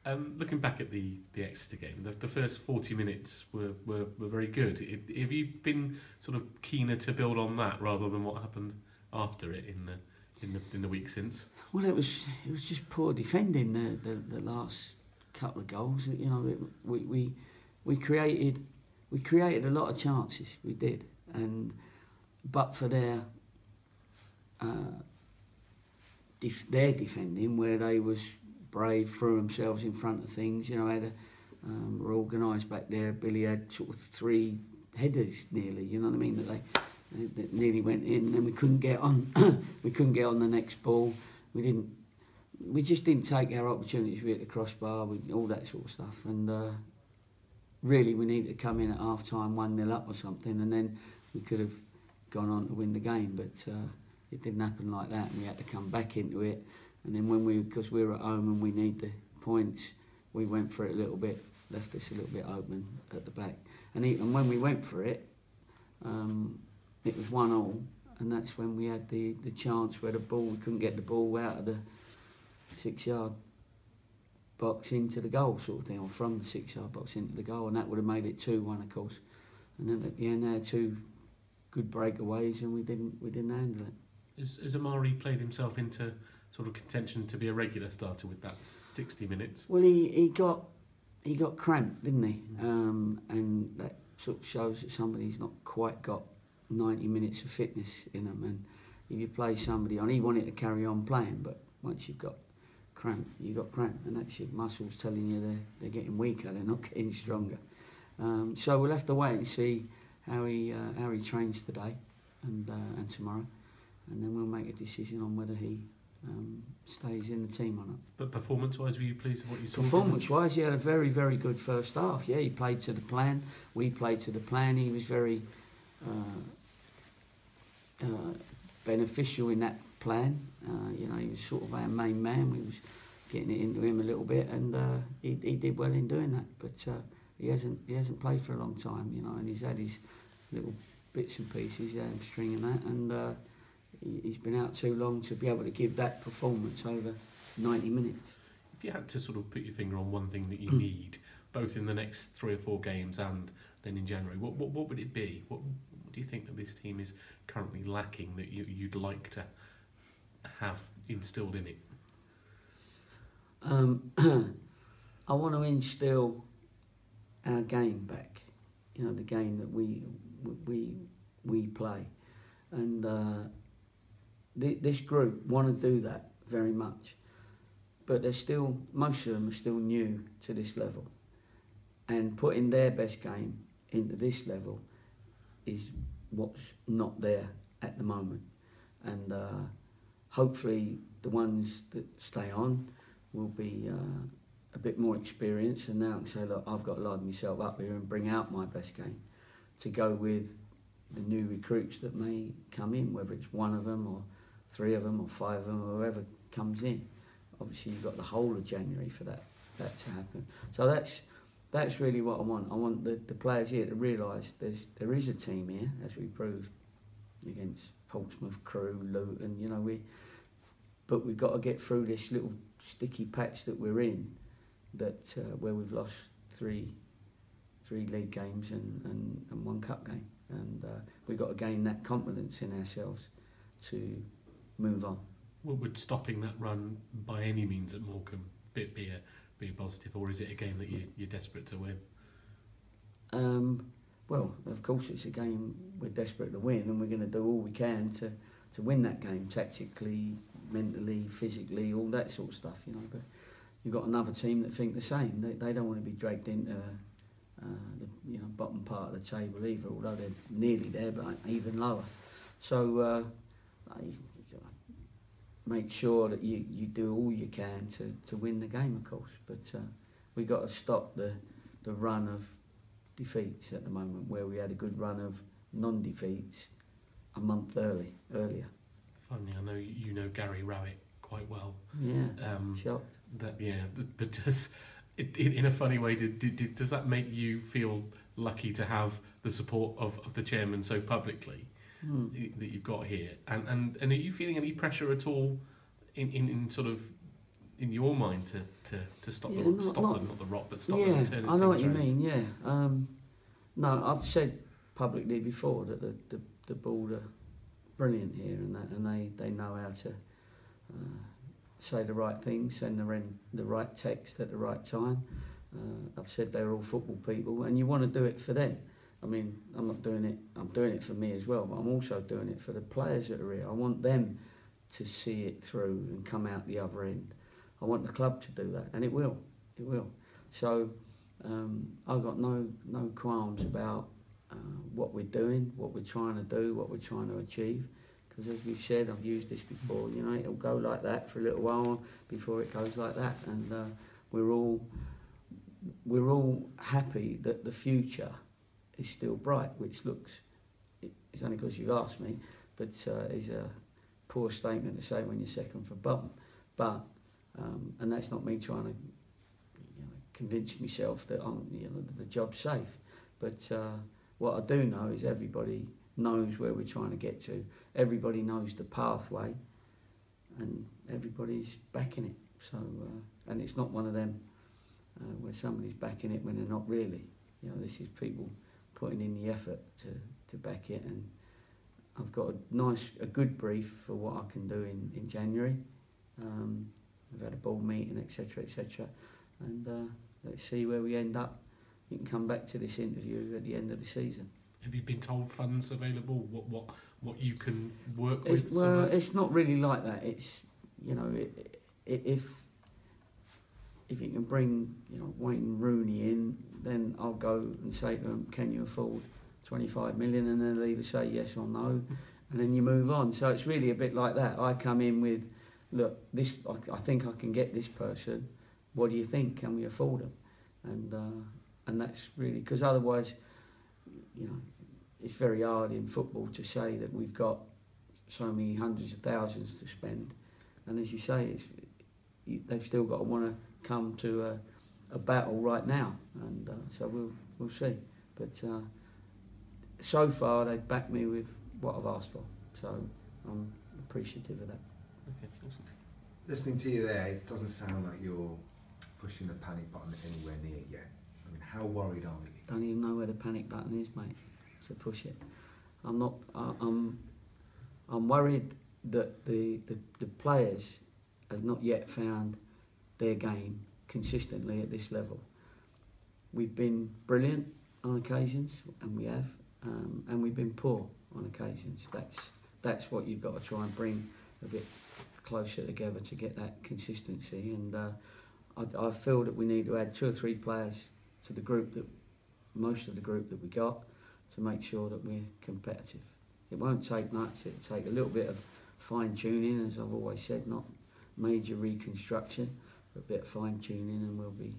Looking back at the Exeter game, the first 40 minutes were very good. Have you been sort of keener to build on that rather than what happened after it in the week since? Well, it was just poor defending the last couple of goals. You know, we created a lot of chances. We did, but for their defending, where they was brave, threw themselves in front of things. You know, were organised back there. Billy had sort of 3 headers nearly. You know what I mean? That nearly went in, and we couldn't get on. We couldn't get on the next ball. We just didn't take our opportunities. We hit the crossbar, all that sort of stuff. And really, we needed to come in at half time 1-0 up or something, and then we could have gone on to win the game. But it didn't happen like that, and we had to come back into it. And then because we were at home and we need the points, we went for it a little bit, left us a little bit open at the back. And even when we went for it, it was 1-1, and that's when we had the chance where we couldn't get the ball out of the 6-yard box into the goal sort of thing, or from the 6-yard box into the goal, and that would have made it 2-1, of course. And then at the end, they had 2 good breakaways, and we didn't handle it. Has Amari played himself into sort of contention to be a regular starter with that 60 minutes? Well, he got cramped, didn't he? And that sort of shows that somebody's not quite got 90 minutes of fitness in them. And if you play somebody on, he wanted to carry on playing, but once you've got cramp, and that's your muscles telling you they're getting weaker, they're not getting stronger. So we'll have to wait and see how he trains today and tomorrow, and then we'll make a decision on whether he stays in the team or not. But performance-wise, were you pleased with what you saw? Performance-wise, he had a very, very good first half. Yeah, he played to the plan. We played to the plan. He was very beneficial in that plan. You know, he was sort of our main man. We was getting it into him a little bit, and he did well in doing that. But he hasn't played for a long time, you know, and he's had his little bits and pieces, hamstring and that, and he's been out too long to be able to give that performance over 90 minutes. If you had to sort of put your finger on one thing that you need, both in the next 3 or 4 games and then in January, what would it be? What do you think that this team is currently lacking that you'd like to have instilled in it? I want to instill our game back. You know, the game that we play, and this group want to do that very much, but most of them are still new to this level, and putting their best game into this level is what's not there at the moment. And hopefully the ones that stay on will be a bit more experienced, and now I can say, look, I've got to line myself up here and bring out my best game to go with the new recruits that may come in, whether it's 1 of them or 3 of them or 5 of them or whoever comes in. Obviously you've got the whole of January for that to happen. So that's really what I want. I want the players here to realise there is a team here, as we proved against Portsmouth, Crewe, Luton. You know, but we've got to get through this little sticky patch that we're in, that where we've lost three league games and 1 cup game, and we've got to gain that confidence in ourselves to move on. Well, would stopping that run by any means at Morecambe be a positive, or is it a game that you're desperate to win? Well, of course it's a game we're desperate to win, and we're going to do all we can to win that game, tactically, mentally, physically, all that sort of stuff, you know. But you've got another team that think the same. They don't want to be dragged into the bottom part of the table either, although they're nearly there, but even lower. So you make sure that you do all you can to win the game, of course. But we've got to stop the run of defeats at the moment, where we had a good run of non-defeats a month earlier. Funny, I know you know Gary Rowett quite well. Yeah, shocked. But does in a funny way, does that make you feel lucky to have the support of the chairman so publicly that you've got here? And are you feeling any pressure at all in sort of in your mind to stop Yeah, them, not the rot, but stop them yeah, and turning I know what things you around? mean. Yeah. No, I've said publicly before that the board are brilliant here, and they know how to say the right things, send the right text at the right time. I've said they're all football people, and you want to do it for them. I mean, I'm not doing it. I'm doing it for me as well, but I'm also doing it for the players that are here. I want them to see it through and come out the other end. I want the club to do that, and it will. It will. So I've got no qualms about what we're doing, what we're trying to do, what we're trying to achieve. Because as we've said, I've used this before. You know, it'll go like that for a little while before it goes like that, and we're all happy that the future is still bright, which looks. It's only because you've asked me, but is a poor statement to say when you're second from bottom. But and that's not me trying to convince myself that the job's safe. But what I do know is everybody knows where we're trying to get to. Everybody knows the pathway, and everybody's backing it. So and it's not one of them where somebody's backing it when they're not really. You know, this is people putting in the effort to back it, and I've got a good brief for what I can do in January. We've had a board meeting, etc., and let's see where we end up. You can come back to this interview at the end of the season. Have you been told funds available? What you can work It's, with? well, it's not really like that. It's if you can bring Wayne Rooney in, then I'll go and say to them, can you afford 25 million? And then they'll either say yes or no, and then you move on. So it's really a bit like that. I come in with, look, this I think I can get this person. What do you think? Can we afford them? And that's really, because otherwise, it's very hard in football to say that we've got so many hundreds of thousands to spend, and as you say, they've still got to want to come to a battle right now, and so we'll see. But so far they've backed me with what I've asked for, so I'm appreciative of that. Okay, awesome. Listening to you there, it doesn't sound like you're pushing the panic button anywhere near yet. I mean, how worried are you? Don't even know where the panic button is, mate, to push it. I'm not. I'm worried that the players have not yet found their game consistently at this level. We've been brilliant on occasions, and we have, and we've been poor on occasions. That's what you've got to try and bring a bit closer together to get that consistency. And I feel that we need to add 2 or 3 players to the group, most of the group that we got, to make sure that we're competitive. It won't take much. It'll take a little bit of fine tuning, as I've always said, not major reconstruction, but a bit of fine tuning, and we'll be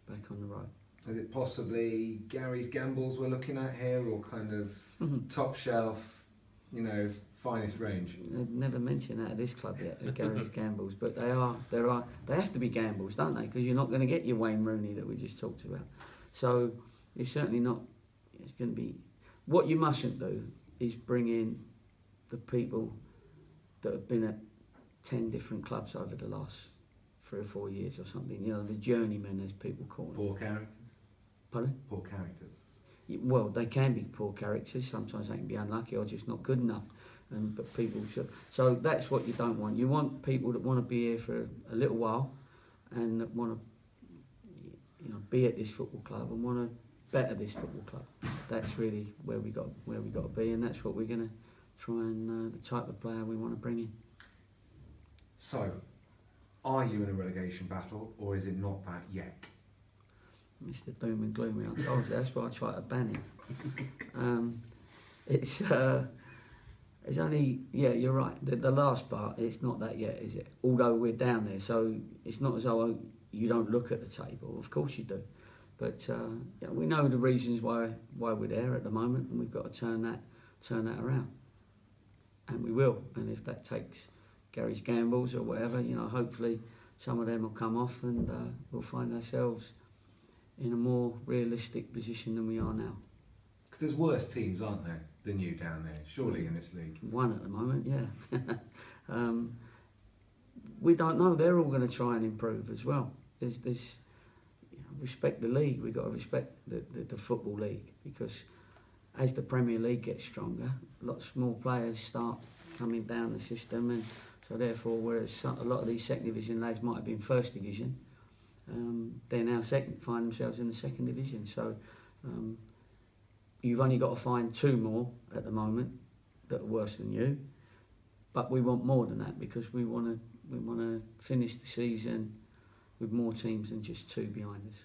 back on the road. Is it possibly Gary's gambles we're looking at here, or kind of top shelf, finest range? They've never mentioned that at this club yet, the Gary's gambles, but they have to be gambles, don't they? Because you're not going to get your Wayne Rooney that we just talked about. So you're certainly not. It's going to be. What you mustn't do is bring in the people that have been at 10 different clubs over the last 3 or 4 years or something. The journeymen, as people call them. Poor characters. Pardon? Poor characters. Well, they can be poor characters. Sometimes they can be unlucky or just not good enough. But people should. So that's what you don't want. You want people that want to be here for a little while, and that want to, be at this football club and want to better this football club. That's really where we got to be, and that's what we're going to try and the type of player we want to bring in. So, are you in a relegation battle, or is it not that yet? Mr. Doom and Gloomy, I told you, that's why I try to ban him. It's only, you're right, the last part, it's not that yet, is it? Although we're down there, so it's not as though you don't look at the table, of course you do. But we know the reasons why we're there at the moment, and we've got to turn that around. And we will, and if that takes Gary's gambles or whatever, hopefully some of them will come off, and we'll find ourselves in a more realistic position than we are now. Because there's worse teams, aren't there, than you down there, surely, in this league? One at the moment, yeah. we don't know. They're all going to try and improve as well. There's respect the league. We've got to respect the football league, because as the Premier League gets stronger, lots more players start coming down the system, and so therefore, whereas a lot of these second division lads might have been first division, they're now find themselves in the second division. So you've only got to find 2 more at the moment that are worse than you, but we want more than that, because we want to finish the season with more teams than just 2 behind us.